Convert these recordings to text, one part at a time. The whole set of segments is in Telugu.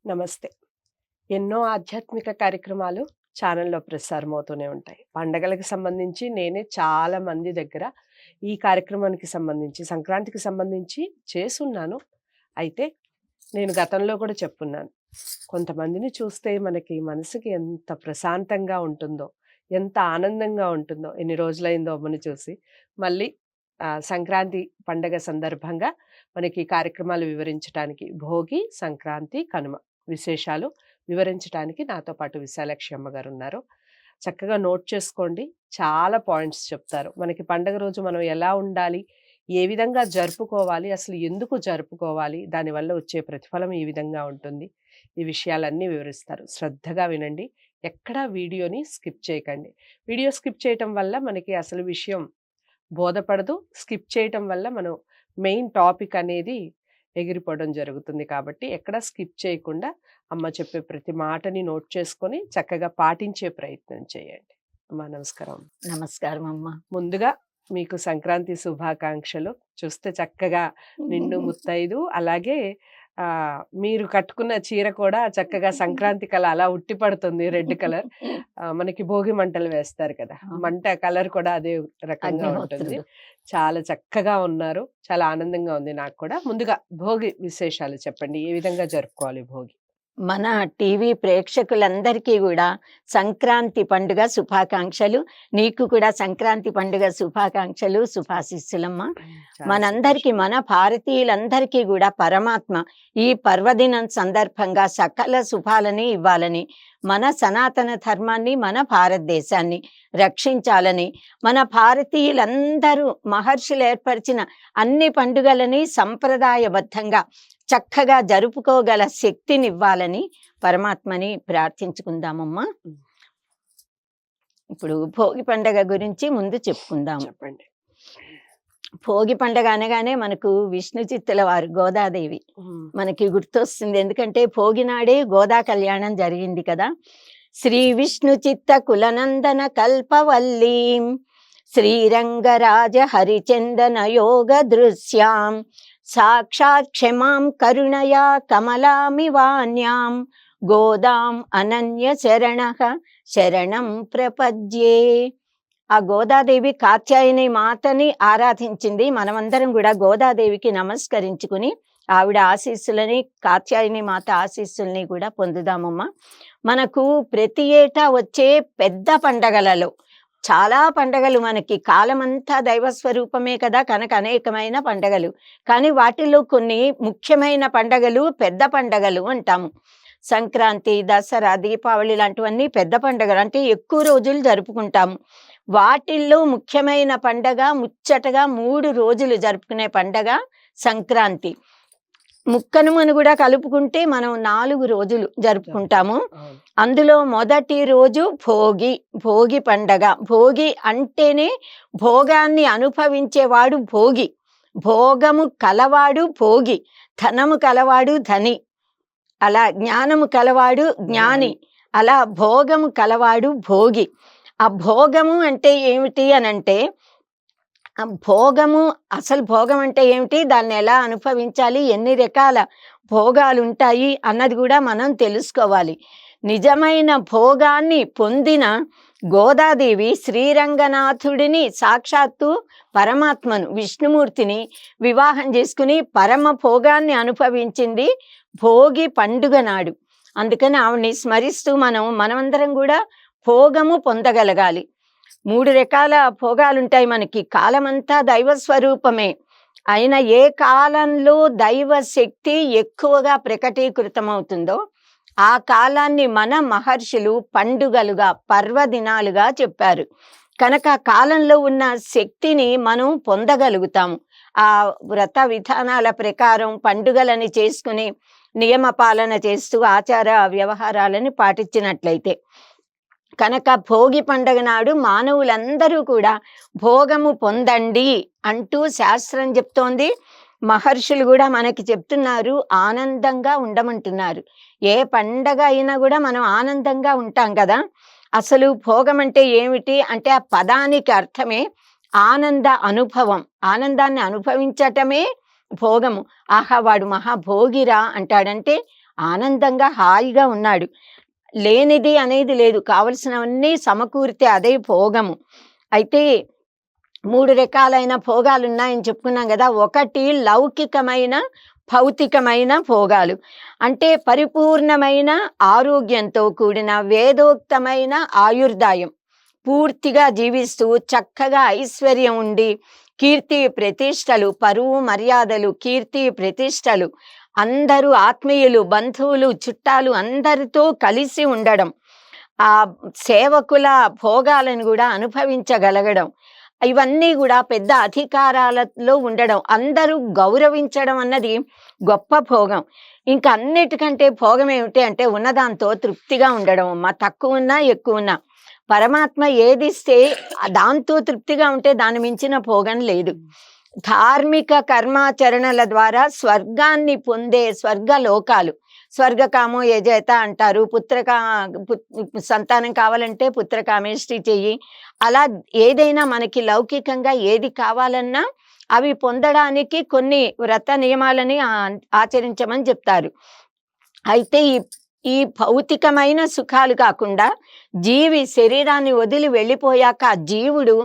నమస్తే. ఎన్నో ఆధ్యాత్మిక కార్యక్రమాలు ఛానల్‌లో ప్రసారమవుతూనే ఉంటాయి. పండగలకి సంబంధించి నేనే చాలా మంది దగ్గర ఈ కార్యక్రమానికి సంబంధించి, సంక్రాంతికి సంబంధించి చేసున్నాను. అయితే నేను గతంలో కూడా చెప్పున్నాను. కొంతమందిని చూస్తే మనకి మనసుకి ఎంత ప్రశాంతంగా ఉంటుందో, ఎంత ఆనందంగా ఉంటుందో, ఎన్ని రోజులైందో అమ్మని చూసి. మళ్ళీ సంక్రాంతి పండగ సందర్భంగా మనకి ఈ కార్యక్రమాలు వివరించటానికి భోగి, సంక్రాంతి, కనుమ విశేషాలు వివరించటానికి నాతో పాటు విశాలాక్షి అమ్మగారున్నారు. చక్కగా నోట్ చేసుకోండి. చాలా పాయింట్స్ చెప్తారు. మనకి పండగ రోజు మనం ఎలా ఉండాలి? ఏ విధంగా జరుపుకోవాలి? అసలు ఎందుకు జరుపుకోవాలి? దానివల్ల వచ్చే ప్రతిఫలం ఈ విధంగా ఉంటుంది. ఈ విషయాలన్నీ వివరిస్తారు. శ్రద్ధగా వినండి. ఎక్కడా వీడియోని స్కిప్ చేయకండి. వీడియో స్కిప్ చేయటం వల్ల మనకి అసలు విషయం బోధపడదు. స్కిప్ చేయటం వల్ల మనం మెయిన్ టాపిక్ అనేది ఎగిరిపోవడం జరుగుతుంది. కాబట్టి ఎక్కడా స్కిప్ చేయకుండా అమ్మ చెప్పే ప్రతి మాటని నోట్ చేసుకొని చక్కగా పాటించే ప్రయత్నం చేయండి. అమ్మా నమస్కారం. నమస్కారం అమ్మ. ముందుగా మీకు సంక్రాంతి శుభాకాంక్షలు. చూస్తే చక్కగా నిండు ముత్తైదు, అలాగే మీరు కట్టుకున్న చీర కూడా చక్కగా సంక్రాంతి కళ అలా ఉట్టి పడుతుంది. Red colour. మనకి భోగి మంటలు వేస్తారు కదా, మంట కలర్ కూడా అదే రకంగా ఉంటుంది. చాలా చక్కగా ఉన్నారు. చాలా ఆనందంగా ఉంది నాకు కూడా. ముందుగా భోగి విశేషాలు చెప్పండి. ఏ విధంగా జరుపుకోవాలి భోగి? మన టీవీ ప్రేక్షకులందరికీ కూడా సంక్రాంతి పండుగ శుభాకాంక్షలు. నీకు కూడా సంక్రాంతి పండుగ శుభాకాంక్షలు, శుభాశీస్సులమ్మ. మనందరికీ, మన భారతీయులందరికీ కూడా పరమాత్మ ఈ పర్వదినం సందర్భంగా సకల శుభాలని ఇవ్వాలని, మన సనాతన ధర్మాన్ని, మన భారతదేశాన్ని రక్షించాలని, మన భారతీయులందరూ మహర్షులు ఏర్పరిచిన అన్ని పండుగలని సంప్రదాయబద్ధంగా చక్కగా జరుపుకోగల శక్తినివ్వాలని పరమాత్మని ప్రార్థించుకుందామమ్మా. ఇప్పుడు భోగి పండగ గురించి ముందు చెప్పుకుందాం. చెప్పండి. భోగి పండగ అనగానే మనకు విష్ణు చిత్తుల వారు గోదాదేవి మనకి గుర్తొస్తుంది. ఎందుకంటే భోగి నాడే గోదా కళ్యాణం జరిగింది కదా. శ్రీ విష్ణు చిత్త కులనందన కల్పవల్లీం శ్రీరంగరాజ హరిచందన యోగ దృశ్యాం సాక్షాత్ క్షమాం కరుణయా కమలామివాన్యాం గోదాం అనన్య శరణం ప్రపద్యే. ఆ గోదాదేవి కాత్యాయని మాతని ఆరాధించింది. మనమందరం కూడా గోదాదేవికి నమస్కరించుకుని ఆవిడ ఆశీస్సులని, కాత్యాయని మాత ఆశీస్సుల్ని కూడా పొందుదామమ్మా. మనకు ప్రతి ఏటా వచ్చే పెద్ద పండగలలో చాలా పండగలు, మనకి కాలమంతా దైవస్వరూపమే కదా, కనుక అనేకమైన పండగలు. కానీ వాటిలో కొన్ని ముఖ్యమైన పండగలు పెద్ద పండగలు అంటాము. సంక్రాంతి, దసరా, దీపావళి లాంటివన్నీ పెద్ద పండగలు, అంటే ఎక్కువ రోజులు జరుపుకుంటాము. వాటిల్లో ముఖ్యమైన పండగ, ముచ్చటగా 3 రోజులు జరుపుకునే పండగ సంక్రాంతి. ముక్కనుమను కూడా కలుపుకుంటే మనం 4 రోజులు జరుపుకుంటాము. అందులో మొదటి రోజు భోగి పండగ. భోగి అంటేనే భోగాన్ని అనుభవించేవాడు భోగి, భోగము కలవాడు భోగి, ధనము కలవాడు ధని, అలా జ్ఞానము కలవాడు జ్ఞాని, అలా భోగము కలవాడు భోగి. ఆ భోగము అంటే ఏమిటి అనంటే, భోగము, అసలు భోగం అంటే ఏమిటి, దాన్ని ఎలా అనుభవించాలి, ఎన్ని రకాల భోగాలు ఉంటాయి అన్నది కూడా మనం తెలుసుకోవాలి. నిజమైన భోగాన్ని పొందిన గోదాదేవి శ్రీరంగనాథుడిని, సాక్షాత్తు పరమాత్మను, విష్ణుమూర్తిని వివాహం చేసుకుని పరమ భోగాన్ని అనుభవించింది భోగి పండుగ నాడు. అందుకని ఆవిడ్ని స్మరిస్తూ మనమందరం కూడా భోగము పొందగలగాలి. 3 రకాల భోగాలుంటాయి మనకి. కాలమంతా దైవస్వరూపమే అయిన ఏ కాలంలో దైవ శక్తి ఎక్కువగా ప్రకటీకృతమవుతుందో ఆ కాలాన్ని మన మహర్షులు పండుగలుగా, పర్వదినాలుగా చెప్పారు. కనుక కాలంలో ఉన్న శక్తిని మనం పొందగలుగుతాము. ఆ వ్రత విధానాల ప్రకారం పండుగలని చేసుకుని నియమ పాలన చేస్తూ ఆచార వ్యవహారాలని పాటించినట్లయితే. కనుక భోగి పండగ నాడు మానవులందరూ కూడా భోగము పొందండి అంటూ శాస్త్రం చెప్తోంది. మహర్షులు కూడా మనకి చెప్తున్నారు, ఆనందంగా ఉండమంటున్నారు. ఏ పండగ అయినా కూడా మనం ఆనందంగా ఉంటాం కదా. అసలు భోగం అంటే ఏమిటి అంటే, ఆ పదానికి అర్థమే ఆనంద అనుభవం. ఆనందాన్ని అనుభవించటమే భోగము. ఆహా వాడు మహాభోగిరా అంటాడంటే ఆనందంగా హాయిగా ఉన్నాడు. లేనిది అనేది లేదు, కావలసినవన్నీ సమకూరితే అదే భోగము. అయితే 3 రకాలైన భోగాలు ఉన్నాయని చెప్పుకున్నాం కదా. ఒకటి లౌకికమైన, భౌతికమైన భోగాలు. అంటే పరిపూర్ణమైన ఆరోగ్యంతో కూడిన వేదోక్తమైన ఆయుర్దాయం, పూర్తిగా జీవిస్తూ చక్కగా ఐశ్వర్యం ఉండి, కీర్తి ప్రతిష్టలు, పరువు మర్యాదలు, కీర్తి ప్రతిష్టలు, అందరూ ఆత్మీయులు, బంధువులు, చుట్టాలు అందరితో కలిసి ఉండడం, ఆ సేవకుల భోగాలను కూడా అనుభవించగలగడం, ఇవన్నీ కూడా పెద్ద అధికారాలలో ఉండడం, అందరూ గౌరవించడం అన్నది గొప్ప భోగం. ఇంకా అన్నిటికంటే భోగం ఏమిటి అంటే ఉన్నదాంతో తృప్తిగా ఉండడం. తక్కువ ఉన్నా ఎక్కువ ఉన్నా పరమాత్మ ఏదిస్తే దాంతో తృప్తిగా ఉంటే దాని మించిన భోగం లేదు. ధార్మిక కర్మాచరణల ద్వారా స్వర్గాన్ని పొందే స్వర్గలోకాలు, స్వర్గకామో యజేత అంటారు. సంతానం కావాలంటే పుత్రకామేష్టి చెయ్యి. అలా ఏదైనా మనకి లౌకికంగా ఏది కావాలన్నా అవి పొందడానికి కొన్ని వ్రత నియమాలని ఆచరించమని చెప్తారు. అయితే ఈ భౌతికమైన సుఖాలు కాకుండా జీవి శరీరాన్ని వదిలి వెళ్ళిపోయాక ఆ జీవుడు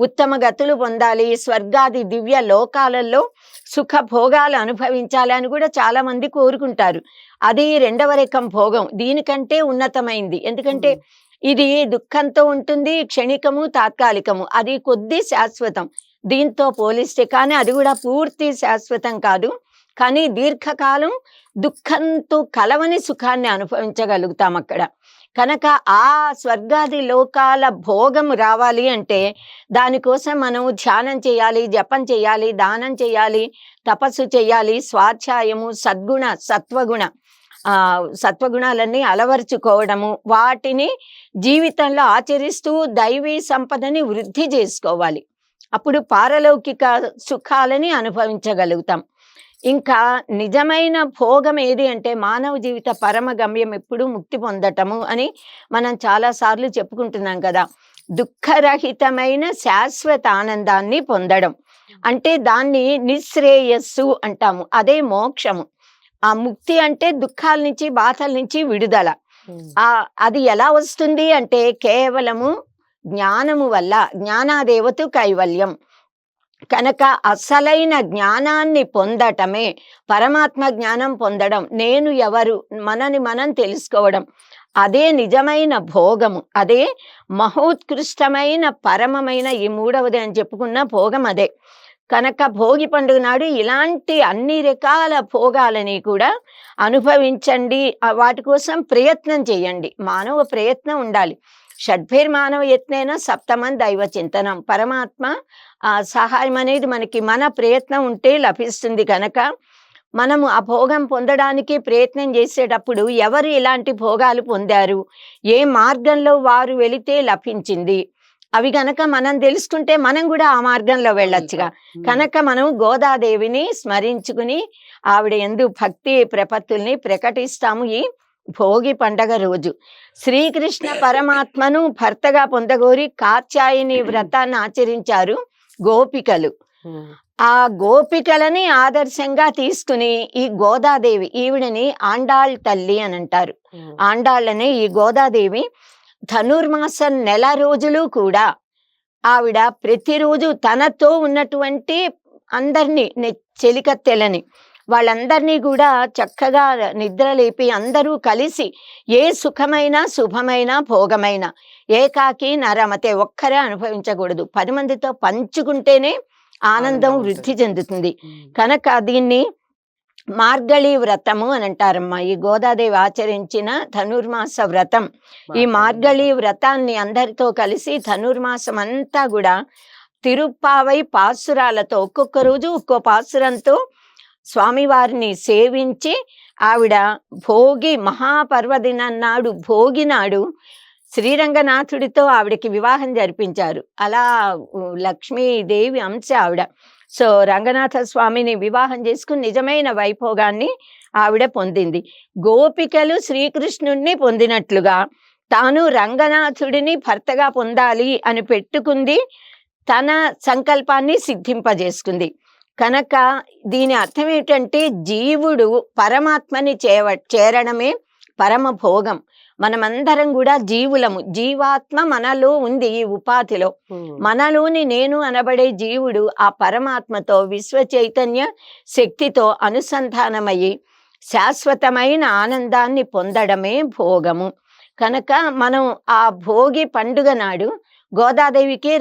ఉత్తమ గతులు పొందాలి, స్వర్గాది దివ్య లోకాలలో సుఖ భోగాలు అనుభవించాలి అని కూడా చాలా మంది కోరుకుంటారు. అది 2వ రకం భోగం, దీనికంటే ఉన్నతమైంది. ఎందుకంటే ఇది దుఃఖంతో ఉంటుంది, క్షణికము, తాత్కాలికము, అది కొద్ది శాశ్వతం దీంతో పోలిస్తే. కానీ అది కూడా పూర్తి శాశ్వతం కాదు, కానీ దీర్ఘకాలం దుఃఖంతో కలవని సుఖాన్ని అనుభవించగలుగుతాం అక్కడ. కనుక ఆ స్వర్గాది లోకాల భోగం రావాలి అంటే దానికోసం మనం ధ్యానం చేయాలి, జపం చేయాలి, దానం చేయాలి, తపస్సు చేయాలి, స్వాధ్యాయము, సద్గుణ సత్వగుణాలన్నీ అలవర్చుకోవడము, వాటిని జీవితంలో ఆచరిస్తూ దైవీ సంపదని వృద్ధి చేసుకోవాలి. అప్పుడు పారలౌకిక సుఖాలని అనుభవించగలుగుతాం. ఇంకా నిజమైన భోగం ఏది అంటే మానవ జీవిత పరమ గమ్యం ఎప్పుడు ముక్తి పొందటము అని మనం చాలాసార్లు చెప్పుకుంటున్నాం కదా. దుఃఖరహితమైన శాశ్వత ఆనందాన్ని పొందడం అంటే దాన్ని నిశ్రేయస్సు అంటాము, అదే మోక్షము. ఆ ముక్తి అంటే దుఃఖాల నుంచి, బాధల నుంచి విడుదల. అది ఎలా వస్తుంది అంటే కేవలము జ్ఞానము వల్ల. జ్ఞానాదేవతు కైవల్యం. కనుక అసలైన జ్ఞానాన్ని పొందటమే పరమాత్మ జ్ఞానం పొందడం. నేను ఎవరు, మనని మనం తెలుసుకోవడం, అదే నిజమైన భోగము. అదే మహోత్కృష్టమైన పరమమైన ఈ 3వది అని చెప్పుకున్న భోగం అదే. కనుక భోగి పండుగ నాడు ఇలాంటి అన్ని రకాల భోగాలని కూడా అనుభవించండి. వాటి కోసం ప్రయత్నం చేయండి. మానవ ప్రయత్నం ఉండాలి. షడ్భిర్మానవ యత్నేన సప్తమం దైవ చింతనం. పరమాత్మ సహాయం అనేది మనకి మన ప్రయత్నం ఉంటే లభిస్తుంది. కనుక మనము ఆ భోగం పొందడానికి ప్రయత్నం చేసేటప్పుడు ఎవరు ఇలాంటి భోగాలు పొందారు, ఏ మార్గంలో వారు వెళితే లభించింది, అవి గనక మనం తెలుసుకుంటే మనం కూడా ఆ మార్గంలో వెళ్ళొచ్చుగా. కనుక మనం గోదాదేవిని స్మరించుకుని ఆవిడ యందు భక్తి ప్రపత్తుల్ని ప్రకటిస్తాము ఈ భోగి పండగ రోజు. శ్రీకృష్ణ పరమాత్మను భర్తగా పొందగోరి కాత్యాయని వ్రతాన్ని ఆచరించారు గోపికలు. ఆ గోపికలని ఆదర్శంగా తీసుకుని ఈ గోదాదేవి, ఈవిడని ఆండాళ్ తల్లి అని అంటారు. ఆండాళ్ళనే ఈ గోదాదేవి ధనుర్మాసం నెల రోజులు కూడా ఆవిడ ప్రతిరోజు తనతో ఉన్నటువంటి అందరినీ, చెలికత్తెలని వాళ్ళందరినీ కూడా చక్కగా నిద్రలేపి అందరూ కలిసి ఏ సుఖమైన, శుభమైన, భోగమైన ఏకాకి నరమతే, ఒక్కరే అనుభవించకూడదు. 10 మందితో పంచుకుంటేనే ఆనందం వృద్ధి చెందుతుంది. కనుక దీన్ని మార్గళి వ్రతము అని అంటారమ్మా. ఈ గోదాదేవి ఆచరించిన ధనుర్మాస వ్రతం. ఈ మార్గళి వ్రతాన్ని అందరితో కలిసి ధనుర్మాసం అంతా కూడా తిరుప్పావై పాసురాలతో, ఒక్కొక్క రోజు ఒక్కో పాసురంతో స్వామివారిని సేవించి ఆవిడ భోగి మహాపర్వదినం నాడు, భోగి నాడు శ్రీరంగనాథుడితో ఆవిడకి వివాహం జరిపించారు. అలా లక్ష్మీదేవి అంశ ఆవిడ. సో రంగనాథ స్వామిని వివాహం చేసుకుని నిజమైన వైభోగాన్ని ఆవిడ పొందింది. గోపికలు శ్రీకృష్ణుణ్ణి పొందినట్లుగా తాను రంగనాథుడిని భర్తగా పొందాలి అని పెట్టుకుంది. తన సంకల్పాన్ని సిద్ధింపజేసుకుంది. కనుక దీని అర్థం ఏంటంటే జీవుడు పరమాత్మని చేరడమే పరమ భోగం. మనమందరం కూడా జీవులము. జీవాత్మ మనలో ఉంది. ఈ ఉపాధిలో మనలోని నేను అనబడే జీవుడు ఆ పరమాత్మతో విశ్వ చైతన్య శక్తితో అనుసంధానమయ్యి శాశ్వతమైన ఆనందాన్ని పొందడమే భోగము. కనుక మనం ఆ భోగి పండుగ నాడు గోదాదేవికి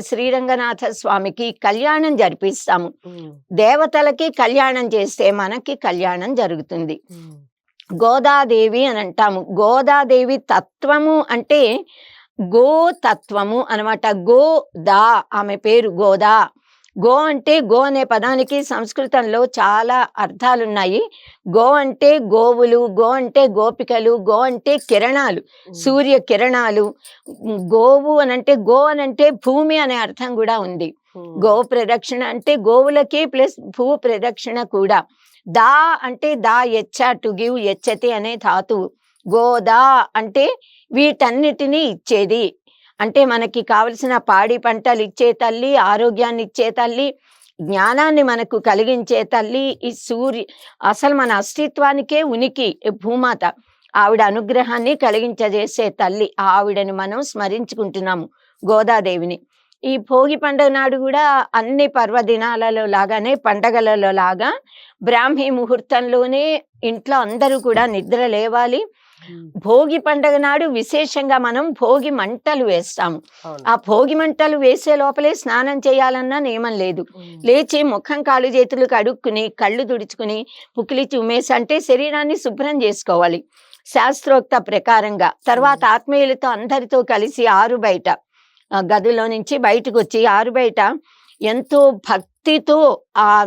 శ్రీరంగనాథ స్వామికి కళ్యాణం జరిపిస్తాము. దేవతలకి కళ్యాణం చేస్తే మనకి కళ్యాణం జరుగుతుంది. గోదాదేవి అని అంటాము. గోదాదేవి తత్వము అంటే గోతత్వము అనమాట. గోదా ఆమె పేరు గోదా. గో అంటే గో అనే పదానికి సంస్కృతంలో చాలా అర్థాలున్నాయి. గో అంటే గోవులు, గో అంటే గోపికలు, గో అంటే కిరణాలు, సూర్య కిరణాలు. గోవు అనంటే గో అనంటే భూమి అనే అర్థం కూడా ఉంది. గో ప్రదక్షిణ అంటే గోవులకి ప్లస్ భూ ప్రదక్షిణ కూడా. దా అంటే దా ఎచ్చ టు గివ్ ఎచ్చతి అనే ధాతువు. గోదా అంటే వీటన్నిటినీ ఇచ్చేది. అంటే మనకి కావలసిన పాడి పంటలు ఇచ్చే తల్లి, ఆరోగ్యాన్ని ఇచ్చే తల్లి, జ్ఞానాన్ని మనకు కలిగించే తల్లి. ఈ అసలు మన అస్తిత్వానికే ఉనికి భూమాత. ఆవిడ అనుగ్రహాన్ని కలిగించజేసే తల్లి. ఆవిడని మనం స్మరించుకుంటున్నాము గోదాదేవిని. ఈ భోగి పండుగ నాడు కూడా అన్ని పర్వదినాలలో లాగానే పండగలలో లాగా బ్రాహ్మీ ముహూర్తంలోనే ఇంట్లో అందరూ కూడా నిద్ర లేవాలి. భోగి పండుగ నాడు విశేషంగా మనం భోగి మంటలు వేస్తాము. ఆ భోగి మంటలు వేసే లోపలే స్నానం చేయాలన్న నియమం లేదు. లేచి ముఖం కాళ్ళు చేతులు కడుక్కుని కళ్ళు తుడుచుకుని పుక్కిలిచ్చి ఉమ్మేసి అంటే శరీరాన్ని శుభ్రం చేసుకోవాలి శాస్త్రోక్త ప్రకారంగా. తర్వాత ఆత్మీయులతో అందరితో కలిసి ఆరు బయట గదిలో నుంచి బయటకు వచ్చి ఆరు బయట ఎంతో భక్తితో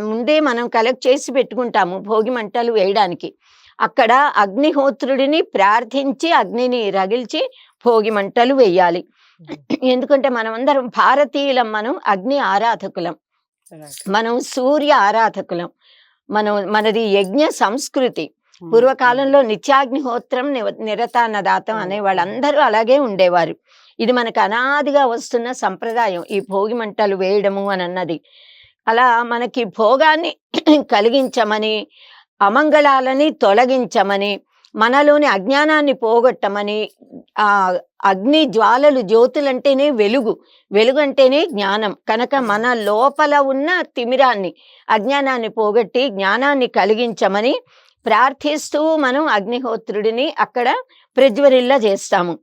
ముందే మనం కలెక్ట్ చేసి పెట్టుకుంటాము భోగి మంటలు వేయడానికి. అక్కడ అగ్నిహోత్రుడిని ప్రార్థించి అగ్నిని రగిల్చి భోగి మంటలు వేయాలి. ఎందుకంటే మనం అందరం భారతీయులం. మనం అగ్ని ఆరాధకులం, మనం సూర్య ఆరాధకులం. మనది యజ్ఞ సంస్కృతి. పూర్వకాలంలో నిత్యాగ్నిహోత్రం నిరతాన్నదాతం అనే వాళ్ళందరూ అలాగే ఉండేవారు. ఇది మనకు అనాదిగా వస్తున్న సంప్రదాయం ఈ భోగి మంటలు వేయడము అని అన్నది. అలా మనకి భోగాన్ని కలిగించమని, అమంగళాలని తొలగించమని, మనలోని అజ్ఞానాన్ని పోగొట్టమని. ఆ అగ్ని జ్వాలలు, జ్యోతులంటేనే వెలుగు, వెలుగు అంటేనే జ్ఞానం. కనుక మన లోపల ఉన్న తిమిరాన్ని, అజ్ఞానాన్ని పోగొట్టి జ్ఞానాన్ని కలిగించమని ప్రార్థిస్తూ మనం అగ్నిహోత్రుడిని అక్కడ ప్రజ్వరిల్ల చేస్తాము.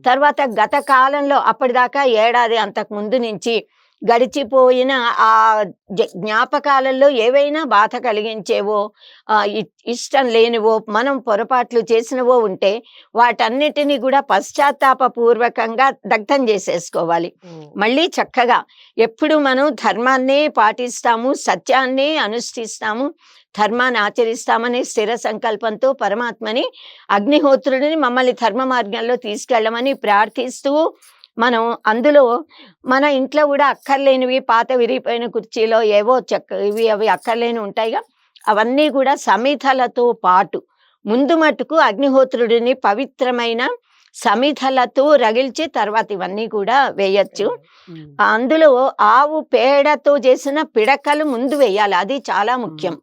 తర్వాత గత కాలంలో అప్పటిదాకా ఏడాది అంతకు ముందు నుంచి గడిచిపోయిన ఆ జ్ఞాపకాలలో ఏవైనా బాధ కలిగించేవో, ఇష్టం లేనివో, మనం పొరపాట్లు చేసినవో ఉంటే వాటన్నిటినీ కూడా పశ్చాత్తాపూర్వకంగా దగ్ధం చేసేసుకోవాలి. మళ్ళీ చక్కగా ఎప్పుడు మనం ధర్మాన్నే పాటిస్తాము, సత్యాన్నే అనుష్ఠిస్తాము, ధర్మాన్ని ఆచరిస్తామనే స్థిర సంకల్పంతో పరమాత్మని, అగ్నిహోత్రుడిని మమ్మల్ని ధర్మ మార్గంలో తీసుకెళ్ళమని ప్రార్థిస్తూ మనం అందులో మన ఇంట్లో కూడా అక్కర్లేనివి, పాత విరిగిపోయిన కుర్చీలో ఏవో ఇవి అవి అక్కర్లేని ఉంటాయిగా, అవన్నీ కూడా సమిధలతో పాటు ముందు మటుకు అగ్నిహోత్రుడిని పవిత్రమైన సమిధలతో రగిల్చి తర్వాత ఇవన్నీ కూడా వేయచ్చు. అందులో ఆవు పేడతో చేసిన పిడకలు ముందు వేయాలి, అది చాలా ముఖ్యం.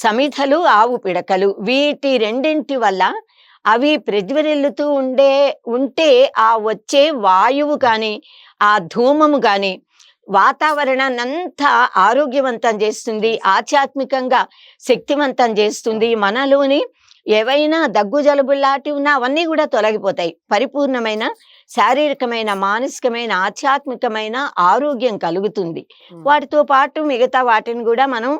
సమిధలు, ఆవు పిడకలు, వీటి రెండింటి వల్ల అవి ప్రజ్వరిల్లుతూ ఉంటే ఆ వచ్చే వాయువు కానీ, ఆ ధూమము కానీ వాతావరణాన్ని అంతా ఆరోగ్యవంతం చేస్తుంది, ఆధ్యాత్మికంగా శక్తివంతం చేస్తుంది. మనలోని ఏవైనా దగ్గు జలుబుల్లాంటి ఉన్నా అవన్నీ కూడా తొలగిపోతాయి. పరిపూర్ణమైన శారీరకమైన, మానసికమైన, ఆధ్యాత్మికమైన ఆరోగ్యం కలుగుతుంది. వాటితో పాటు మిగతా వాటిని కూడా మనం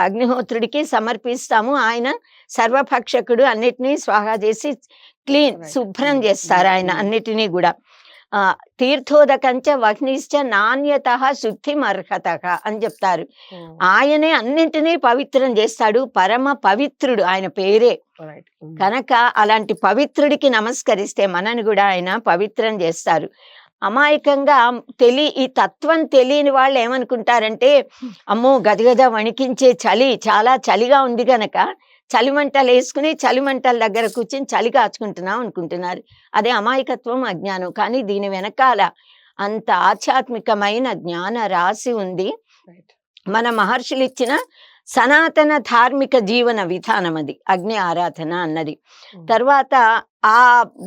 అగ్నిహోత్రుడికి సమర్పిస్తాము. ఆయన సర్వభక్షకుడు, అన్నిటినీ స్వాహా చేసి క్లీన్ శుభ్రం చేస్తారు ఆయన అన్నిటినీ కూడా. తీర్థోదకంచ వహ్నిశ్చ నాణ్యత శుద్ధిమర్హత అని చెప్తారు. ఆయనే అన్నింటినీ పవిత్రం చేస్తాడు, పరమ పవిత్రుడు ఆయన పేరే. కనుక అలాంటి పవిత్రుడికి నమస్కరిస్తే మనని కూడా ఆయన పవిత్రం చేస్తారు. అమాయకంగా ఈ తత్వం తెలియని వాళ్ళు ఏమనుకుంటారంటే, అమ్మో గజగజ వణికించే చలి, చాలా చలిగా ఉంది గనక చలిమంటలు వేసుకుని చలిమంటల దగ్గర కూర్చొని చలి కాచుకుంటున్నాం అనుకుంటున్నారు. అదే అమాయకత్వం, అజ్ఞానం. కానీ దీని వెనకాల అంత ఆధ్యాత్మికమైన జ్ఞాన రాశి ఉంది. మన మహర్షులు ఇచ్చిన సనాతన ధార్మిక జీవన విధానం అది అగ్ని ఆరాధన అన్నది. తర్వాత ఆ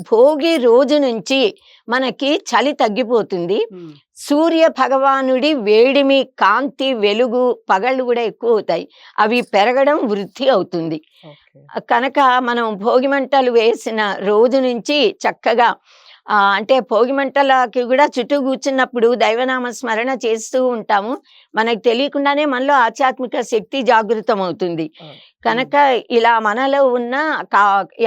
భోగి రోజు నుంచి మనకి చలి తగ్గిపోతుంది. సూర్య భగవానుడి వేడిమి, కాంతి, వెలుగు, పగళ్ళు కూడా ఎక్కువ అవుతాయి. అవి పెరగడం, వృద్ధి అవుతుంది. కనుక మనం భోగి మంటలు వేసిన రోజు నుంచి చక్కగా అంటే భోగి మంటలకి కూడా చుట్టూ కూర్చున్నప్పుడు దైవనామ స్మరణ చేస్తూ ఉంటాము. మనకు తెలియకుండానే మనలో ఆధ్యాత్మిక శక్తి జాగృతం అవుతుంది. కనుక ఇలా మనలో ఉన్న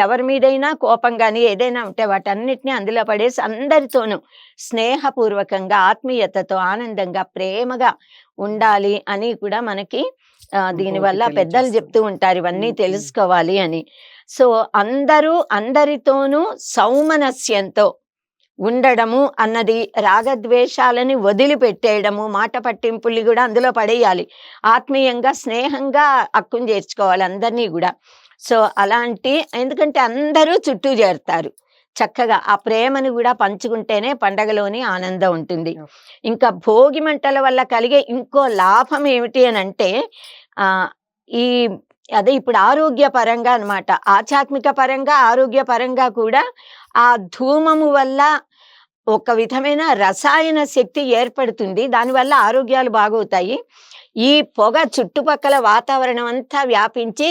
ఎవరి మీదైనా కోపం కానీ ఏదైనా ఉంటే వాటన్నిటిని అందులో పడేసి అందరితోనూ స్నేహపూర్వకంగా, ఆత్మీయతతో, ఆనందంగా, ప్రేమగా ఉండాలి అని కూడా మనకి దీనివల్ల పెద్దలు చెప్తూ ఉంటారు ఇవన్నీ తెలుసుకోవాలి అని. సో అందరితోనూ సౌమనస్యంతో ఉండడము అన్నది, రాగద్వేషాలని వదిలిపెట్టేయడము, మాట పట్టింపుల్ని కూడా అందులో పడేయాలి. ఆత్మీయంగా, స్నేహంగా అక్కును చేర్చుకోవాలి అందరినీ కూడా. సో అలాంటి, ఎందుకంటే అందరూ చుట్టూ చేరుతారు. చక్కగా ఆ ప్రేమను కూడా పంచుకుంటేనే పండగలోని ఆనందం ఉంటుంది. ఇంకా భోగి మంటల వల్ల కలిగే ఇంకో లాభం ఏమిటి అని అంటే ఈ అదే ఇప్పుడు ఆరోగ్య పరంగా అనమాట, ఆధ్యాత్మిక పరంగా, ఆరోగ్య పరంగా కూడా ఆ ధూమము వల్ల ఒక విధమైన రసాయన శక్తి ఏర్పడుతుంది. దానివల్ల ఆరోగ్యాలు బాగవుతాయి. ఈ పొగ చుట్టుపక్కల వాతావరణం అంతా వ్యాపించి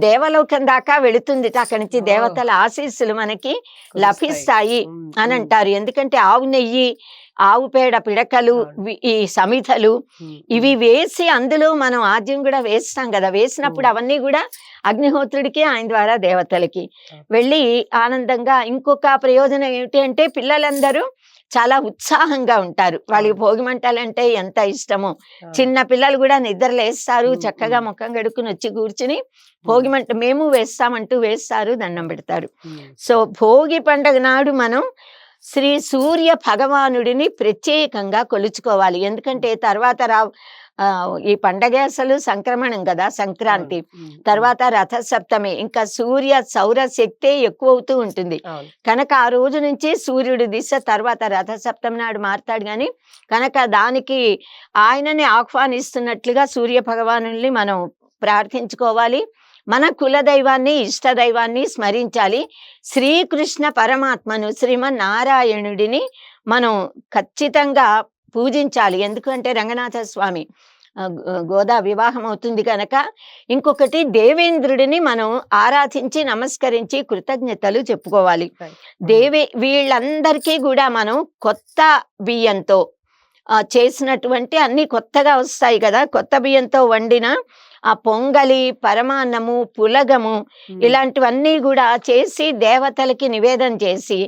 దేవలోకం దాకా వెళుతుంది. అక్కడి నుంచి దేవతల ఆశీస్సులు మనకి లభిస్తాయి అని అంటారు. ఎందుకంటే ఆవు నెయ్యి, ఆవు పేడ పిడకలు, ఈ సమిధలు ఇవి వేసి అందులో మనం ఆద్యం కూడా వేస్తాం కదా. వేసినప్పుడు అవన్నీ కూడా అగ్నిహోత్రుడికి, ఆయన ద్వారా దేవతలకి వెళ్ళి ఆనందంగా. ఇంకొక ప్రయోజనం ఏమిటి అంటే పిల్లలందరూ చాలా ఉత్సాహంగా ఉంటారు. వాళ్ళకి భోగి మంటలంటే ఎంత ఇష్టమో. చిన్న పిల్లలు కూడా నిద్రలేస్తారు, చక్కగా ముఖం కడుక్కుని వచ్చి కూర్చుని భోగి మంట మేము వేస్తామంటూ వేస్తారు, దండం పెడతారు. సో భోగి పండుగ నాడు మనం శ్రీ సూర్య భగవానుడిని ప్రత్యేకంగా కొలుచుకోవాలి. ఎందుకంటే తర్వాత ఈ పండగ అసలు సంక్రమణం కదా, సంక్రాంతి తర్వాత రథసప్తమి, ఇంకా సూర్య సౌర శక్తే ఎక్కువ అవుతూ ఉంటుంది. కనుక ఆ రోజు నుంచి సూర్యుడి దిశ తర్వాత రథసప్తమి నాడు మారుతాడు. కానీ కనుక దానికి ఆయనని ఆహ్వానిస్తున్నట్లుగా సూర్య భగవానుల్ని మనం ప్రార్థించుకోవాలి. మన కులదైవాన్ని, ఇష్టదైవాన్ని స్మరించాలి. శ్రీకృష్ణ పరమాత్మను, శ్రీమన్నారాయణుడిని మనం ఖచ్చితంగా పూజించాలి. ఎందుకంటే రంగనాథ స్వామి గోదా వివాహం అవుతుంది కనుక. ఇంకొకటి దేవేంద్రుడిని మనం ఆరాధించి నమస్కరించి కృతజ్ఞతలు చెప్పుకోవాలి. వీళ్ళందరికీ కూడా మనం కొత్త బియ్యంతో చేసినటువంటి అన్ని కొత్తగా వస్తాయి కదా, కొత్త బియ్యంతో వండిన ఆ పొంగలి, పరమాన్నము, పులగము ఇలాంటివన్నీ కూడా చేసి దేవతలకి నివేదన చేసి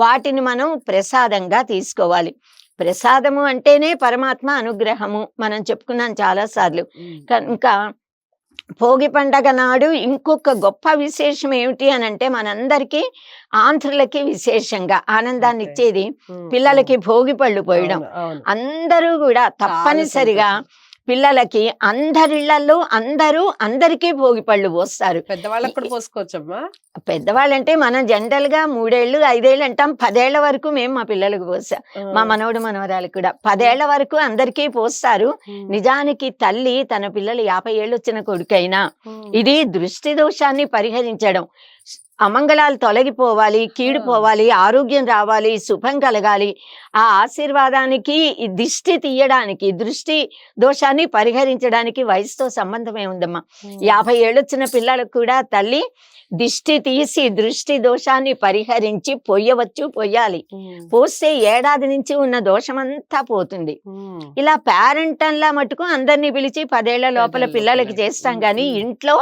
వాటిని మనం ప్రసాదంగా తీసుకోవాలి. ప్రసాదము అంటేనే పరమాత్మ అనుగ్రహము, మనం చెప్పుకున్నాం చాలా సార్లు. ఇంకా భోగి పండగ నాడు ఇంకొక గొప్ప విశేషం ఏమిటి అని అంటే, మనందరికీ ఆంధ్రులకి విశేషంగా ఆనందాన్ని ఇచ్చేది పిల్లలకి భోగి పళ్ళు పోయడం. అందరూ కూడా తప్పనిసరిగా పిల్లలకి అందరిళ్లలో అందరికీ భోగి పళ్ళు పోస్తారు. పెద్దవాళ్ళకి కూడా పోసుకోవచ్చమ్మా? పెద్దవాళ్ళంటే మనం జనరల్ గా 3 ఏళ్ళు 5 ఏళ్ళు అంటాం. 10 ఏళ్ల వరకు మేము మా పిల్లలకు పోసాం. మా మనవడు మనవరాలకు కూడా 10 ఏళ్ల వరకు అందరికీ పోస్తారు. నిజానికి తల్లి తన పిల్లలు 50 ఏళ్ళు వచ్చిన కొడుకైనా ఇది దృష్టి దోషాన్ని పరిహరించడం, అమంగళాలు తొలగిపోవాలి, కీడు పోవాలి, ఆరోగ్యం రావాలి, శుభం కలగాలి, ఆ ఆశీర్వాదానికి దిష్టి తీయడానికి, దృష్టి దోషాన్ని పరిహరించడానికి వయసుతో సంబంధమే ఉందమ్మా. 50 ఏళ్ళు వచ్చిన పిల్లలకు కూడా తల్లి దిష్టి తీసి దృష్టి దోషాన్ని పరిహరించి పొయ్యాలి. పోస్తే ఏడాది నుంచి ఉన్న దోషమంతా పోతుంది. ఇలా పేరెంటన్లా మటుకు అందరినీ పిలిచి 10 ఏళ్ల లోపల పిల్లలకి చేస్తాం. కానీ ఇంట్లో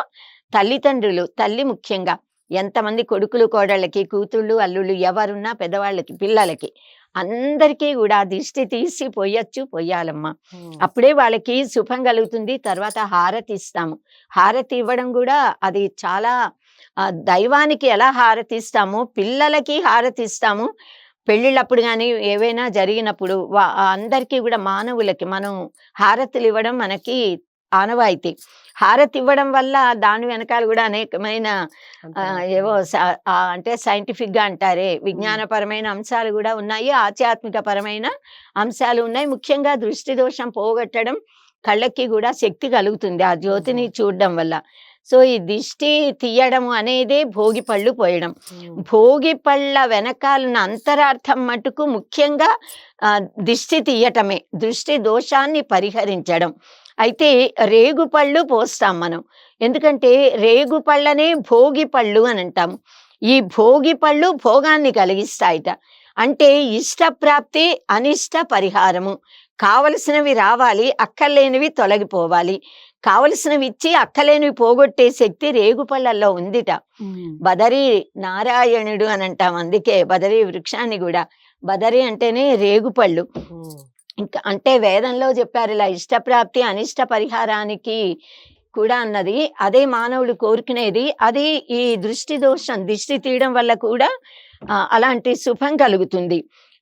తల్లిదండ్రులు, తల్లి ముఖ్యంగా ఎంతమంది కొడుకులు, కోడళ్ళకి, కూతుళ్ళు, అల్లుళ్ళు ఎవరున్నా పెద్దవాళ్ళకి, పిల్లలకి అందరికీ కూడా దిష్టి తీసి పొయ్యాలమ్మా. అప్పుడే వాళ్ళకి శుభం కలుగుతుంది. తర్వాత హారతి ఇస్తాము. హారతి ఇవ్వడం కూడా అది చాలా దైవానికి ఎలా హారతి ఇస్తామో పిల్లలకి హారతి ఇస్తాము. పెళ్ళిళ్ళప్పుడు కానీ ఏవైనా జరిగినప్పుడు అందరికీ కూడా మానవులకి మనం హారతులు ఇవ్వడం మనకి ఆనవాయితీ. హారతి ఇవ్వడం వల్ల దాని వెనకాల కూడా అనేకమైన ఏవో అంటే సైంటిఫిక్ గా అంటారే, విజ్ఞానపరమైన అంశాలు కూడా ఉన్నాయి, ఆధ్యాత్మిక పరమైన అంశాలు ఉన్నాయి. ముఖ్యంగా దృష్టి దోషం పోగొట్టడం, కళ్ళకి కూడా శక్తి కలుగుతుంది ఆ జ్యోతిని చూడడం వల్ల. సో ఈ దిష్టి తీయడం అనేది భోగి పళ్ళు పోయడం. భోగి పళ్ళ వెనకాలన్న అంతరార్థం మటుకు ముఖ్యంగా దిష్టి తీయటమే, దృష్టి దోషాన్ని పరిహరించడం. అయితే రేగు పళ్ళు పోస్తాం మనం, ఎందుకంటే రేగు పళ్ళనే భోగి పళ్ళు అని అంటాము. ఈ భోగి పళ్ళు భోగాన్ని కలిగిస్తాయిట. అంటే ఇష్టప్రాప్తి అనిష్ట పరిహారము. కావలసినవి రావాలి, అక్కర్లేనివి తొలగిపోవాలి. కావలసినవి ఇచ్చి అక్కలేనివి పోగొట్టే శక్తి రేగుపళ్ళల్లో ఉందిట. బదరీ నారాయణుడు అని అంటాం, అందుకే బదరీ వృక్షాన్ని కూడా. బదరి అంటేనే రేగుపళ్ళు. ఇంకా అంటే వేదంలో చెప్పారు ఇలా ఇష్టప్రాప్తి అనిష్ట పరిహారానికి కూడా అన్నది. అదే మానవుడు కోరుకునేది. అది ఈ దృష్టి దోషం, దిష్టి తీయడం వల్ల కూడా అలాంటి శుభం కలుగుతుంది.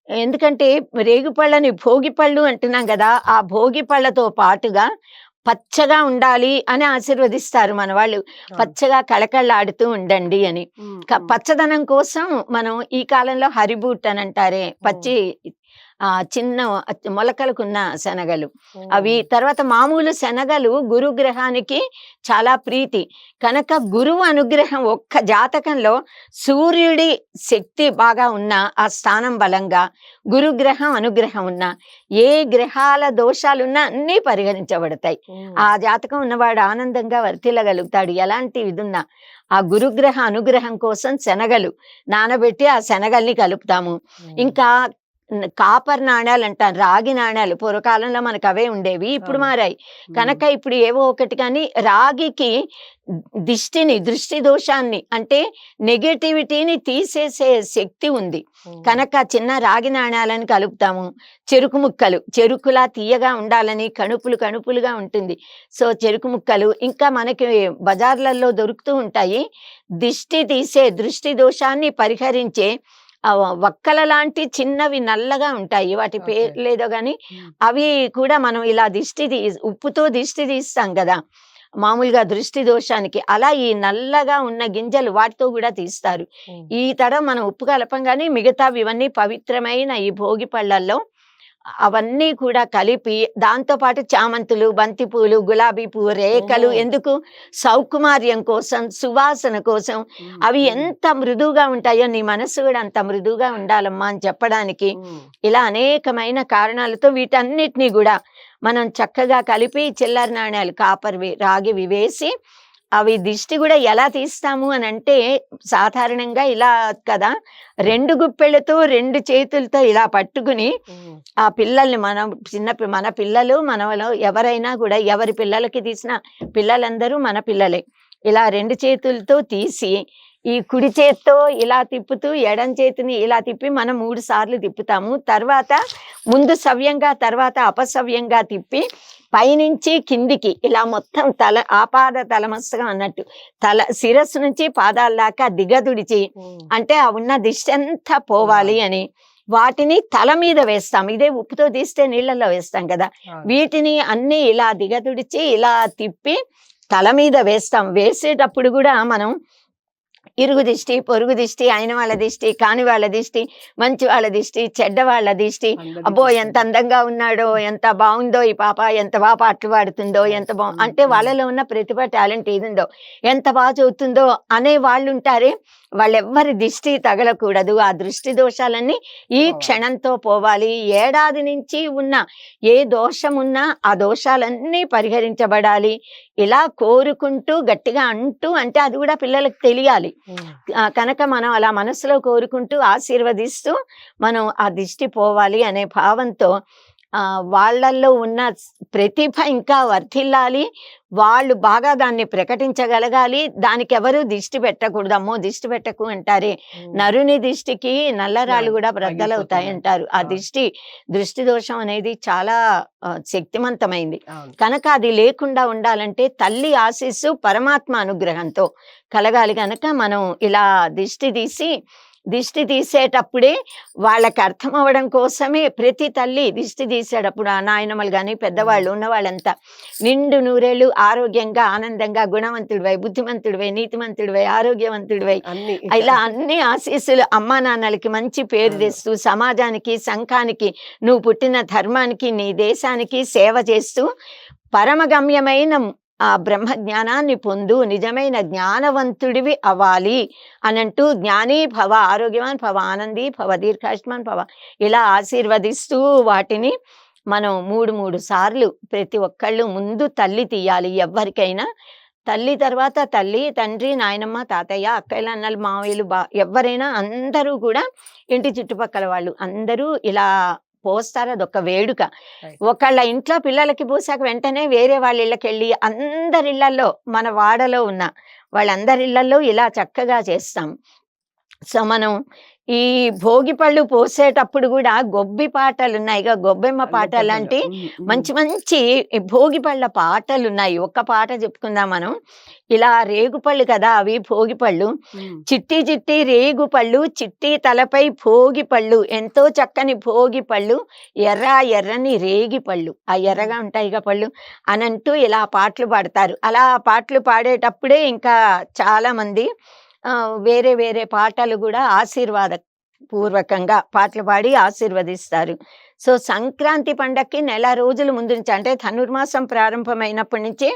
ఎందుకంటే రేగుపళ్ళని భోగి పళ్ళు అంటున్నాం కదా, ఆ భోగి పళ్ళతో పాటుగా పచ్చగా ఉండాలి అని ఆశీర్వదిస్తారు మన వాళ్ళు. పచ్చగా కళకళలాడుతూ ఉండండి అని. పచ్చదనం కోసం మనం ఈ కాలంలో హరిబూట్ అని అంటారే, పచ్చి చిన్న మొలకలకున్న శనగలు అవి. తర్వాత మామూలు శనగలు గురుగ్రహానికి చాలా ప్రీతి కనుక గురువు అనుగ్రహం ఒక్క జాతకంలో సూర్యుడి శక్తి బాగా ఉన్న ఆ స్థానం బలంగా, గురుగ్రహం అనుగ్రహం ఉన్న ఏ గ్రహాల దోషాలున్నా అన్నీ పరిగణించబడతాయి. ఆ జాతకం ఉన్నవాడు ఆనందంగా వర్తిల్లగలుగుతాడు. ఎలాంటి ఇదున్నా ఆ గురుగ్రహ అనుగ్రహం కోసం శనగలు నానబెట్టి ఆ శనగల్ని కలుపుతాము. ఇంకా కాపర్ నాణ్యాలు అంటారు, రాగి నాణ్యాలు. పూర్వకాలంలో మనకు అవే ఉండేవి, ఇప్పుడు మారాయి కనుక ఇప్పుడు ఏవో ఒకటి. కానీ రాగికి దృష్టి దోషాన్ని అంటే నెగటివిటీని తీసేసే శక్తి ఉంది కనుక చిన్న రాగి నాణ్యాలను కలుపుతాము. చెరుకు ముక్కలు, చెరుకులా తీయగా ఉండాలని కణుపులుగా ఉంటుంది. సో చెరుకు ముక్కలు ఇంకా మనకి బజార్లలో దొరుకుతూ ఉంటాయి. దిష్టి తీసే, దృష్టి దోషాన్ని పరిహరించే వక్కల లాంటి చిన్నవి నల్లగా ఉంటాయి, వాటి పేరు లేదో గాని అవి కూడా మనం ఇలా ఉప్పుతో దిష్టి తీస్తాం కదా మామూలుగా దృష్టి దోషానికి. అలా ఈ నల్లగా ఉన్న గింజలు వాటితో కూడా తీస్తారు. ఈ తరం మనం ఉప్పు కలపంగానే మిగతావి ఇవన్నీ పవిత్రమైన ఈ భోగి పళ్ళల్లో అవన్నీ కూడా కలిపి, దాంతో పాటు చామంతులు, బంతి పూలు, గులాబీ పువ్వు రేఖలు. ఎందుకు? సౌకుమార్యం కోసం, సువాసన కోసం. అవి ఎంత మృదువుగా ఉంటాయో నీ మనస్సు కూడా అంత మృదువుగా ఉండాలమ్మా అని చెప్పడానికి ఇలా అనేకమైన కారణాలతో వీటన్నిటినీ కూడా మనం చక్కగా కలిపి చిల్లర నాణ్యాలు, కాపర్వి, రాగివి వేసి అవి దిష్టి కూడా ఎలా తీస్తాము అని అంటే సాధారణంగా ఇలా కదా, 2 గుప్పెళ్ళతో 2 చేతులతో ఇలా పట్టుకుని ఆ పిల్లల్ని మన పిల్లలు మనలో ఎవరైనా కూడా ఎవరి పిల్లలకి తీసిన పిల్లలందరూ మన పిల్లలే. ఇలా 2 చేతులతో తీసి ఈ కుడి చేత్తో ఇలా తిప్పుతూ ఎడం చేతిని ఇలా తిప్పి మనం 3 సార్లు తిప్పుతాము. తర్వాత ముందు సవ్యంగా తర్వాత అపసవ్యంగా తిప్పి పైనుంచి కిందికి ఇలా మొత్తం ఆపాద తలమస్తకం అన్నట్టు శిరస్సు నుంచి పాదాల దాకా దిగదుడిచి, అంటే ఆ ఉన్న దిష్టి అంతా పోవాలి అని వాటిని తల మీద వేస్తాం. ఇదే ఉప్పుతో తీస్తే నీళ్ళల్లో వేస్తాం కదా, వీటిని అన్ని ఇలా దిగదుడిచి ఇలా తిప్పి తల మీద వేస్తాం. వేసేటప్పుడు కూడా మనం ఇరుగు దిష్టి, పొరుగు దిష్టి, అయిన వాళ్ళ దిష్టి, కాని వాళ్ళ దిష్టి, మంచి వాళ్ళ దిష్టి, చెడ్డ వాళ్ళ దిష్టి, అబ్బో ఎంత అందంగా ఉన్నాడో, ఎంత బాగుందో ఈ పాప, ఎంత బాగా పాటలు పాడుతుందో, ఎంత అంటే వాళ్ళలో ఉన్న ప్రతిభ, టాలెంట్ ఏదుందో, ఎంత బాగా చదువుతుందో అనే వాళ్ళు ఉంటారే, వాళ్ళెవ్వరి దిష్టి తగలకూడదు. ఆ దృష్టి దోషాలన్నీ ఈ క్షణంతో పోవాలి. ఏడాది నుంచి ఉన్న ఏ దోషం ఉన్నా ఆ దోషాలన్నీ పరిహరించబడాలి. ఇలా కోరుకుంటూ గట్టిగా అంటే అది కూడా పిల్లలకు తెలియాలి కనుక మనం అలా మనసులో కోరుకుంటూ ఆశీర్వదిస్తూ మనం ఆ దిష్టి పోవాలి అనే భావంతో వాళ్ళల్లో ఉన్న ప్రతిభ ఇంకా వర్ధిల్లాలి. వాళ్ళు బాగా దాన్ని ప్రకటించగలగాలి. దానికి ఎవరు దిష్టి పెట్టకూడదు. అమ్మో దిష్టి పెట్టకు అంటారే, నరుని దిష్టికి నల్లరాళ్ళు కూడా బ్రద్దలవుతాయి అంటారు. ఆ దృష్టి దోషం అనేది చాలా శక్తివంతమైంది కనుక అది లేకుండా ఉండాలంటే తల్లి ఆశీస్సు, పరమాత్మ అనుగ్రహంతో కలగాలి. కనుక మనం ఇలా దిష్టి తీసి దిష్టి తీసేటప్పుడే వాళ్ళకి అర్థం అవ్వడం కోసమే ప్రతి తల్లి దిష్టి తీసేటప్పుడు ఆ నాయనమ్మలు కానీ పెద్దవాళ్ళు ఉన్న వాళ్ళంతా నిండు నూరేళ్ళు ఆరోగ్యంగా ఆనందంగా గుణవంతుడివై బుద్ధిమంతుడివై నీతిమంతుడివై ఆరోగ్యవంతుడివై అన్ని ఇలా అన్ని ఆశీస్సులు అమ్మా నాన్నలకి మంచి పేరు అవును. తెస్తూ సమాజానికి సంఘానికి నువ్వు పుట్టిన ధర్మానికి నీ దేశానికి సేవ చేస్తూ పరమగమ్యమైన ఆ బ్రహ్మ జ్ఞానాన్ని పొందు నిజమైన జ్ఞానవంతుడివి అవ్వాలి అనంటూ జ్ఞానీ భవ ఆరోగ్యవాన్ భవ ఆనందీ భవ దీర్ఘాయుష్మాన్ భవ ఇలా ఆశీర్వదిస్తూ వాటిని మనం మూడు సార్లు ప్రతి ఒక్కళ్ళు ముందు తల్లి తీయాలి. ఎవ్వరికైనా తల్లి తర్వాత తల్లి తండ్రి నాయనమ్మ తాతయ్య అక్కయ్యలు అన్నలు మావయ్యలు ఎవరైనా అందరూ కూడా ఇంటి చుట్టుపక్కల వాళ్ళు అందరూ ఇలా పోస్తారు. అదొక వేడుక. Right. ఒకళ్ళ ఇంట్లో పిల్లలకి పోసాక వెంటనే వేరే వాళ్ళ ఇళ్ళకి వెళ్ళి అందరి ఇళ్లలో మన వాడలో ఉన్న వాళ్ళందరి ఇళ్లలో ఇలా చక్కగా చేస్తాం. సో మనం ఈ భోగి పళ్ళు పోసేటప్పుడు కూడా గొబ్బి పాటలు ఉన్నాయిగా గొబ్బెమ్మ పాట లాంటి మంచి మంచి భోగి పళ్ళ పాటలు ఉన్నాయి. ఒక్క పాట చెప్పుకుందాం మనం. ఇలా రేగుపళ్ళు కదా అవి భోగి పళ్ళు. చిట్టి చిట్టి రేగు పళ్ళు చిట్టి తలపై భోగి పళ్ళు ఎంతో చక్కని భోగి పళ్ళు ఎర్ర ఎర్రని రేగి పళ్ళు ఆ ఎర్రగా ఉంటాయిగా పళ్ళు అనంటూ ఇలా పాటలు పాడతారు. అలా పాటలు పాడేటప్పుడే ఇంకా చాలా మంది వేరే వేరే పాటలు కూడా ఆశీర్వాద పూర్వకంగా పాటలు పాడి ఆశీర్వదిస్తారు. సో సంక్రాంతి పండక్కి నెల రోజుల ముందు నుంచి అంటే ధనుర్మాసం ప్రారంభమైనప్పటి నుంచి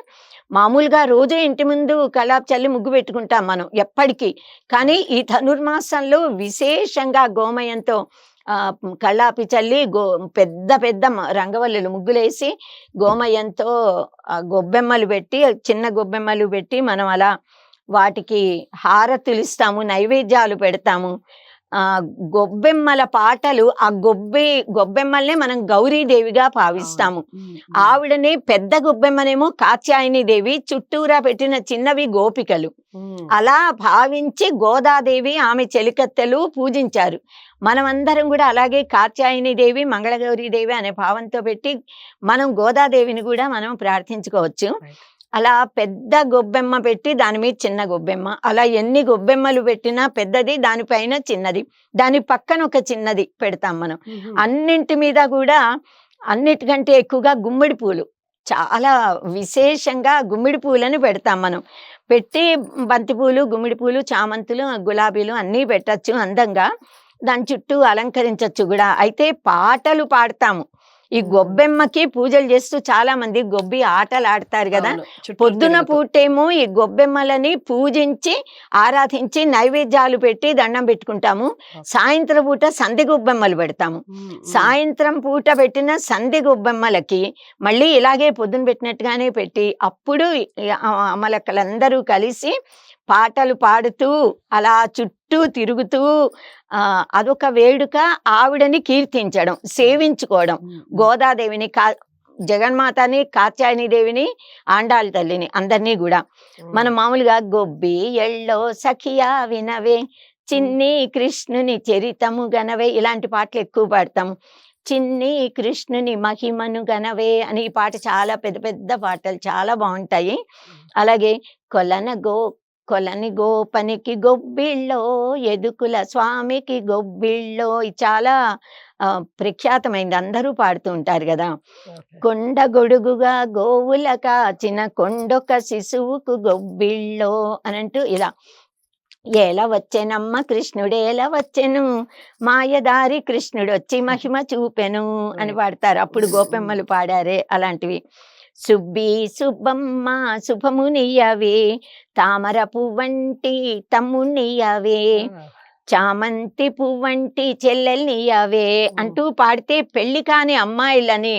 మామూలుగా రోజు ఇంటి ముందు కల్లాపు చల్లి ముగ్గు పెట్టుకుంటాం మనం ఎప్పటికీ. కానీ ఈ ధనుర్మాసంలో విశేషంగా గోమయంతో కళ్ళాపి చల్లి పెద్ద పెద్ద రంగవల్లులు ముగ్గులేసి గోమయంతో గొబ్బెమ్మలు పెట్టి చిన్న గొబ్బెమ్మలు పెట్టి మనం అలా వాటికి హారతులు ఇస్తాము, నైవేద్యాలు పెడతాము. గొబ్బెమ్మల పాటలు ఆ గొబ్బెమ్మల్నే మనం గౌరీదేవిగా భావిస్తాము. ఆవిడని పెద్ద గొబ్బెమ్మనేమో కాత్యాయని దేవి, చుట్టూరా పెట్టిన చిన్నవి గోపికలు. అలా భావించి గోదాదేవి ఆమె చెలికత్తెలు పూజించారు. మనమందరం కూడా అలాగే కాత్యాయని దేవి మంగళగౌరీ దేవి అనే భావంతో పెట్టి మనం గోదాదేవిని కూడా మనం ప్రార్థించుకోవచ్చు. అలా పెద్ద గొబ్బెమ్మ పెట్టి దాని మీద చిన్న గొబ్బెమ్మ, అలా ఎన్ని గొబ్బెమ్మలు పెట్టినా పెద్దది దానిపైన చిన్నది, దాని పక్కన ఒక చిన్నది పెడతాం మనం. అన్నింటి మీద కూడా అన్నిటికంటే ఎక్కువగా గుమ్మిడి పూలు, చాలా విశేషంగా గుమ్మిడి పూలని పెడతాం మనం. పెట్టి బంతిపూలు, గుమ్మిడి పూలు, చామంతులు, గులాబీలు అన్నీ పెట్టచ్చు అందంగా. దాని చుట్టూ అలంకరించచ్చు కూడా. అయితే పాటలు పాడతాము. ఈ గొబ్బెమ్మకి పూజలు చేస్తూ చాలా మంది గొబ్బి ఆటలు ఆడతారు కదా. పొద్దున పూటేమో ఈ గొబ్బెమ్మలని పూజించి ఆరాధించి నైవేద్యాలు పెట్టి దండం పెట్టుకుంటాము. సాయంత్రం పూట సంధి గొబ్బెమ్మలు పెడతాము. సాయంత్రం పూట పెట్టిన సంధి గొబ్బెమ్మలకి మళ్ళీ ఇలాగే పొద్దున పెట్టినట్టుగానే పెట్టి అప్పుడు అమలక్కలందరూ కలిసి పాటలు పాడుతూ అలా చుట్టూ తిరుగుతూ అదొక వేడుక. ఆవిడని కీర్తించడం, సేవించుకోవడం, గోదాదేవిని, జగన్మాతని, కాత్యాయని దేవిని, ఆండాళ్ళ తల్లిని అందరినీ కూడా. మనం మామూలుగా గొబ్బి ఎళ్ళో సఖియా వినవే, చిన్ని కృష్ణుని చరితము గనవే ఇలాంటి పాటలు ఎక్కువ పాడతాము. చిన్ని కృష్ణుని మహిమను గనవే అని ఈ పాట చాలా పెద్ద పెద్ద పాటలు చాలా బాగుంటాయి. అలాగే కొలని గోపనికి గొబ్బిళ్ళో, ఎదుకుల స్వామికి గొబ్బిళ్ళో చాలా ప్రఖ్యాతమైంది, అందరూ పాడుతూ ఉంటారు కదా. కొండ గొడుగుగా గోవుల కాచిన కొండొక శిశువుకు గొబ్బిళ్ళో అనంటూ ఇలా. ఎలా వచ్చెనమ్మ కృష్ణుడేలా వచ్చెను, మాయదారి కృష్ణుడు వచ్చి మహిమ చూపెను అని పాడతారు. అప్పుడు గోపెమ్మలు పాడారే అలాంటివి. సుబ్బి సుబ్బమ్మ శుభమునియవే, తామర పువ్వంటి తమ్మునియవే, చామంతి పువ్వంటి చెల్లెల్నియవే అంటూ పాడితే పెళ్లి కాని అమ్మాయిలని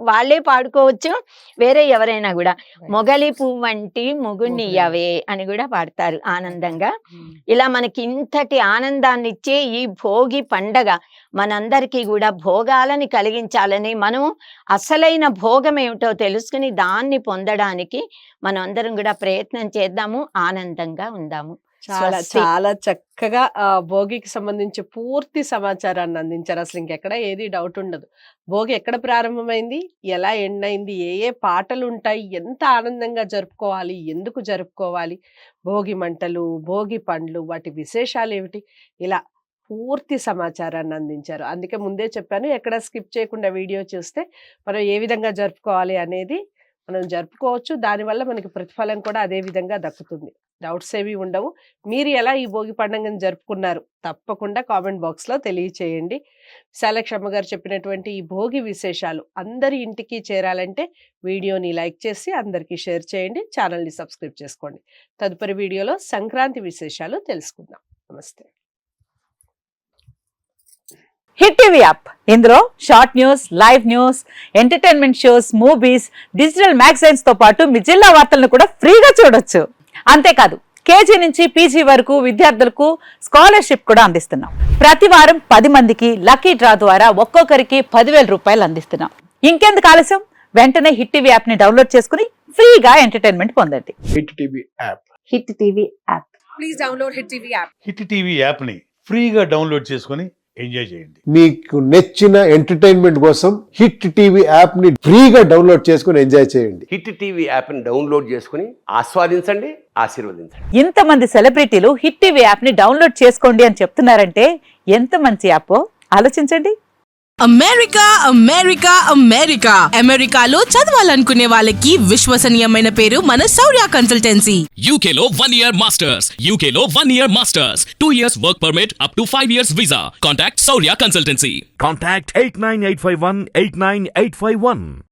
వాళ్ళే పాడుకోవచ్చు, వేరే ఎవరైనా కూడా. మొగలి పువ్వంటి మొగుణ్ణియవే అని కూడా పాడతారు ఆనందంగా. ఇలా మనకి ఇంతటి ఆనందాన్ని ఇచ్చే ఈ భోగి పండగ మనందరికీ కూడా భోగాలని కలిగించాలని, మనం అసలైన భోగం ఏమిటో తెలుసుకుని దాన్ని పొందడానికి మనం అందరం కూడా ప్రయత్నం చేద్దాము, ఆనందంగా ఉందాము. చాలా చాలా చక్కగా భోగికి సంబంధించి పూర్తి సమాచారాన్ని అందించారు. అసలు ఇంకెక్కడ ఏది డౌట్ ఉండదు. భోగి ఎక్కడ ప్రారంభమైంది, ఎలా ఎండ్ అయింది, ఏ ఏ పాటలు ఉంటాయి, ఎంత ఆనందంగా జరుపుకోవాలి, ఎందుకు జరుపుకోవాలి, భోగి మంటలు, భోగి పండ్లు, వాటి విశేషాలు ఏమిటి, ఇలా పూర్తి సమాచారాన్ని అందించారు. అందుకే ముందే చెప్పాను, ఎక్కడ స్కిప్ చేయకుండా వీడియో చూస్తే మనం ఏ విధంగా జరుపుకోవాలి అనేది మనం జరుపుకోవచ్చు. దానివల్ల మనకి ప్రతిఫలం కూడా అదే విధంగా దక్కుతుంది. డౌట్స్ ఏవి ఉండవు. మీరు ఎలా ఈ భోగి పండుగను జరుపుకున్నారు తప్పకుండా కామెంట్ బాక్స్లో తెలియచేయండి. విశాలక్షమ్మ గారు చెప్పినటువంటి ఈ భోగి విశేషాలు అందరి ఇంటికి చేరాలంటే వీడియోని లైక్ చేసి అందరికీ షేర్ చేయండి. ఛానల్ని సబ్స్క్రైబ్ చేసుకోండి. తదుపరి వీడియోలో సంక్రాంతి విశేషాలు తెలుసుకుందాం. నమస్తే. హిట్ టీవీ యాప్, ఇందులో short news, live news, entertainment shows, movies, digital magazines తో పాటు మీ జిల్లా వార్తలను కూడా ఫ్రీగా చూడొచ్చు. అంతేకాదు కేజీ నుంచి పీజీ వరకు విద్యార్థులకు స్కాలర్షిప్ కూడా అందిస్తున్నాం. ప్రతి వారం 10 మందికి లక్కీ డ్రా ద్వారా ఒక్కొక్కరికి 10,000 రూపాయలు అందిస్తున్నాం. ఇంకెందుకు ఆలస్యం, వెంటనే హిట్ టీవీ యాప్ ని డౌన్లోడ్ చేసుకుని ఫ్రీగా ఎంటర్టైన్మెంట్ పొందండి. Hit TV app. Hit TV app. Please download Hit TV app. Hit TV యాప్ని ఫ్రీగా డౌన్లోడ్ చేసుకొని ఎంజాయ్ చేయండి. మీకు నచ్చిన ఎంటర్టైన్మెంట్ కోసం హిట్ టీవీ యాప్ ని ఫ్రీగా డౌన్లోడ్ చేసుకుని ఎంజాయ్ చేయండి. హిట్ టీవీ యాప్ని డౌన్లోడ్ చేసుకుని ఆస్వాదించండి, ఆశీర్వదించండి. ఇంతమంది సెలబ్రిటీలు హిట్ టీవీ యాప్ ని డౌన్లోడ్ చేసుకోండి అని చెప్తున్నారంటే ఎంత మంచి యాప్ ఆలోచించండి. అమెరికా అమెరికా అమెరికా అమెరికాలో చదవాలనుకునే వాళ్ళకి విశ్వసనీయమైన పేరు మన శౌర్య కన్సల్టెన్సీ. UK లో 1 year masters. UK లో 1 year masters. 2 years work permit up to 5 years visa. Contact Saurya Consultancy. Contact 89851 89851.